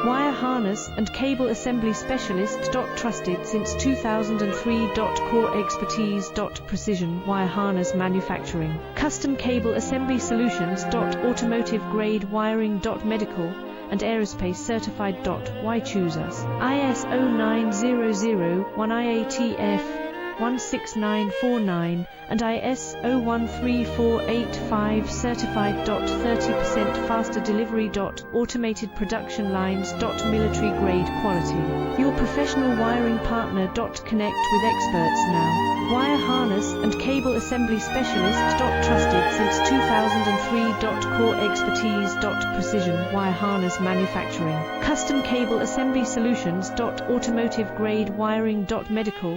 Wire harness and cable assembly specialist. Trusted since 2003. Core expertise. Precision wire harness manufacturing. Custom cable assembly solutions. Automotive grade wiring. Medical and aerospace certified. Why choose us? ISO 9001 IATF 16949 and ISO 13485 certified. 30% faster delivery. Automated production lines. Military grade quality. Your professional wiring partner. Connect with experts now. Wire harness and cable assembly specialist. Trusted since 2003. Core expertise. Precision wire harness manufacturing. Custom cable assembly solutions. Automotive grade wiring. Medical